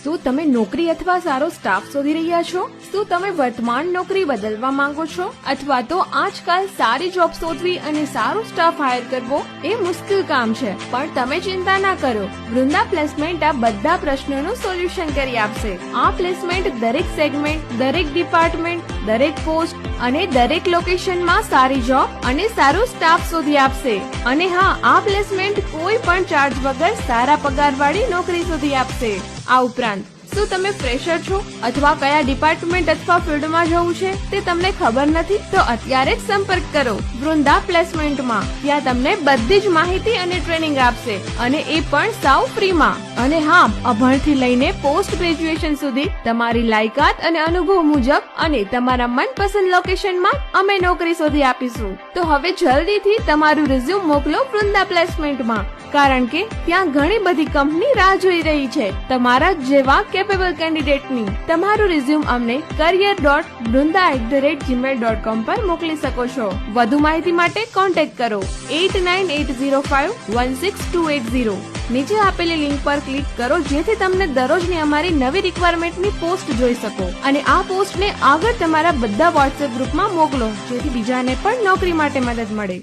શું તમે નોકરી અથવા સારો સ્ટાફ શોધી રહ્યા છો? શું તમે વર્તમાન નોકરી બદલવા માંગો છો? અથવા તો આજકાલ સારી જોબ શોધવી અને સારો સ્ટાફ હાયર કરવો એ મુશ્કેલ કામ છે? પણ તમે ચિંતા ના કરો, વૃંદા પ્લેસમેન્ટ આ બધા પ્રશ્નોનું સોલ્યુશન કરી આપશે. આ પ્લેસમેન્ટ દરેક સેગમેન્ટ, દરેક ડિપાર્ટમેન્ટ, દરેક પોસ્ટ અને દરેક લોકેશનમાં સારી જોબ અને સારો સ્ટાફ શોધી આપશે. અને હા, આ પ્લેસમેન્ટ કોઈ પણ ચાર્જ વગર સારા પગારવાળી નોકરી શોધી આપશે. આ ઉપરાંત શું તમે ફ્રેશર છો અથવા કયા ડિપાર્ટમેન્ટ અથવા ફિલ્ડમાં જવું છે તે તમને ખબર નથી? તો અત્યારે જ સંપર્ક કરો વૃંદા પ્લેસમેન્ટમાં. ત્યાં તમને બધી જ માહિતી અને ટ્રેનિંગ આપશે, અને એ પણ સાવ ફ્રીમાં. અને હા, અભણથી લઈને પોસ્ટ ગ્રેજ્યુએશન સુધી તમારી લાયકાત અને અનુભવ મુજબ અને તમારા મનપસંદ લોકેશનમાં અમે નોકરી શોધી આપીશું. તો હવે જલ્દીથી તમારું રિઝ્યુમ મોકલો વૃંદા પ્લેસમેન્ટમાં, કારણ કે ત્યાં ઘણી બધી કંપની રાહ જોઈ રહી છે તમારા જેવા કેપેબલ કેન્ડિડેટની. તમારું રિઝ્યુમ અમને career.vrunda@gmail.com પર મોકલી શકો છો. વધુ માહિતી માટે કોન્ટેક્ટ કરો 8980516280. નીચે આપેલી લિંક પર ક્લિક કરો જેથી તમને દરરોજની અમારી નવી રિક્વાયરમેન્ટની પોસ્ટ જોઈ શકો, અને આ પોસ્ટને આગળ તમારા બધા વોટ્સએપ ગ્રુપમાં મોકલો જેથી બીજાને પણ નોકરી માટે મદદ મળે.